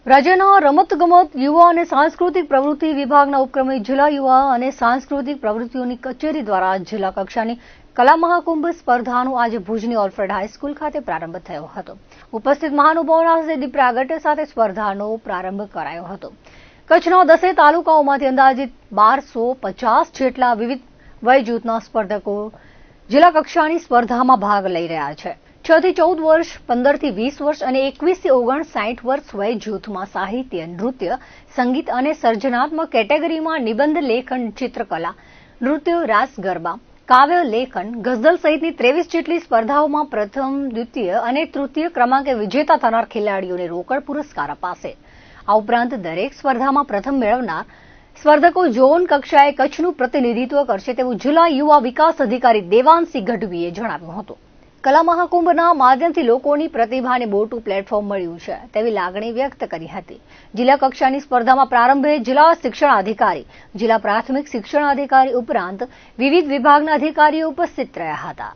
રાજ્યના રમતગમત યુવા અને સાંસ્કૃતિક પ્રવૃત્તિ વિભાગના ઉપક્રમે જિલ્લા યુવા અને સાંસ્કૃતિક પ્રવૃત્તિઓની કચેરી દ્વારા જિલ્લા કક્ષાની કલા મહાકુંભ સ્પર્ધાનો આજે ભુજની ઓલ્ફ્રેડ હાઈસ્કૂલ ખાતે પ્રારંભ થયો હતો. ઉપસ્થિત મહાનુભાવોના હસ્તે દીપ પ્રાગટ્ય સાથે સ્પર્ધાનો પ્રારંભ કરાયો હતો. કચ્છના 10 તાલુકાઓમાંથી અંદાજિત 1250 જેટલા વિવિધ વય જૂથના સ્પર્ધકો જિલ્લા કક્ષાની સ્પર્ધામાં ભાગ લઈ રહ્યા છે. 6 થી 14 વર્ષ, 15 થી 20 વર્ષ અને 21 થી 59 વર્ષ વય જૂથમાં સાહિત્ય, નૃત્ય, સંગીત અને સર્જનાત્મક કેટેગરીમાં નિબંધ લેખન, ચિત્રકલા, નૃત્ય, રાસ ગરબા, કાવ્ય લેખન, ગઝલ સહિતની 23 જેટલી સ્પર્ધાઓમાં પ્રથમ, દ્વિતીય અને તૃતીય ક્રમાંકે વિજેતા થનાર ખેલાડીઓને રોકડ પુરસ્કાર અપાશે. આ ઉપરાંત દરેક સ્પર્ધામાં પ્રથમ મેળવનાર સ્પર્ધકો ઝોન કક્ષાએ કચ્છનું પ્રતિનિધિત્વ કરશે તેવું જિલ્લા યુવા વિકાસ અધિકારી દેવાંશી ગઢવીએ જણાવ્યું હતું. કલા મહાકુંભના માધ્યમથી લોકોની પ્રતિભાને મોટું પ્લેટફોર્મ મળ્યું છે તેવી લાગણી વ્યક્ત કરી હતી. જિલ્લા કક્ષાની સ્પર્ધામાં પ્રારંભે જિલ્લા શિક્ષણાધિકારી, જિલ્લા પ્રાથમિક શિક્ષણાધિકારી ઉપરાંત વિવિધ વિભાગના અધિકારીઓ ઉપસ્થિત રહ્યા હતા.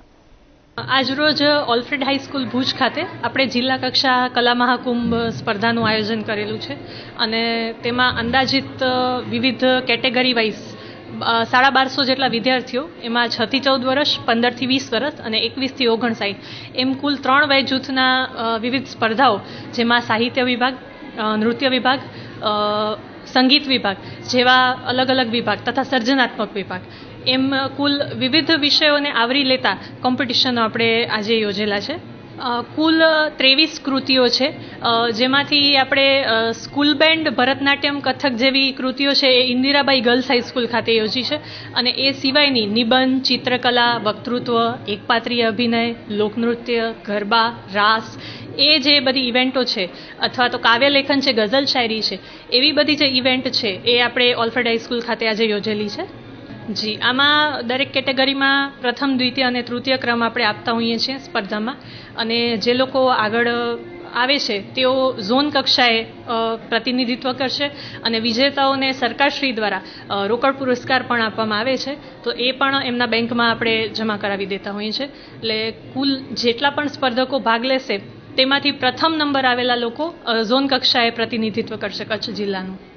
આજરોજ ઓલ્ફ્રેડ હાઈસ્કૂલ ભુજ ખાતે આપણે જિલ્લા કક્ષા કલા મહાકુંભ સ્પર્ધાનું આયોજન કરેલું છે અને તેમાં અંદાજિત વિવિધ કેટેગરી વાઇઝ 1250 જેટલા વિદ્યાર્થીઓ, એમાં 6 થી 14 વર્ષ, 15 થી 20 વર્ષ અને 21 થી 59 એમ કુલ 3 વય જૂથના વિવિધ સ્પર્ધાઓ, જેમાં સાહિત્ય વિભાગ, નૃત્ય વિભાગ, સંગીત વિભાગ જેવા અલગ અલગ વિભાગ તથા સર્જનાત્મક વિભાગ એમ કુલ વિવિધ વિષયોને આવરી લેતા કોમ્પિટિશનો આપણે આજે યોજેલા છે. કુલ 23 કૃતિઓ છે, જેમાંથી આપણે સ્કૂલ બેન્ડ, ભરતનાટ્યમ, કથક જેવી કૃતિઓ છે એ ઇન્દિરાબાઈ ગર્લ્સ હાઈસ્કૂલ ખાતે યોજી છે અને એ સિવાયની નિબંધ, ચિત્રકલા, વક્તૃત્વ, એકપાત્રીય અભિનય, લોકનૃત્ય, ગરબા, રાસ એ જે બધી ઇવેન્ટો છે અથવા તો કાવ્ય લેખન છે, ગઝલ શાયરી છે, એવી બધી જે ઇવેન્ટ છે એ આપણે ઓલ્ફ્રેડ હાઈસ્કૂલ ખાતે આજે યોજેલી છે. જી, આમાં દરેક કેટેગરીમાં પ્રથમ, દ્વિતીય અને તૃતીય ક્રમ આપણે આપતા હોઈએ છીએ સ્પર્ધામાં અને જે લોકો આગળ આવે છે તેઓ ઝોન કક્ષાએ પ્રતિનિધિત્વ કરશે અને વિજેતાઓને સરકારશ્રી દ્વારા રોકડ પુરસ્કાર પણ આપવામાં આવે છે, તો એ પણ એમના બેંકમાં આપણે જમા કરાવી દેતા હોઈએ છીએ. એટલે કુલ જેટલા પણ સ્પર્ધકો ભાગ લેશે તેમાંથી પ્રથમ નંબર આવેલા લોકો ઝોન કક્ષાએ પ્રતિનિધિત્વ કરશે કચ્છ જિલ્લાનું.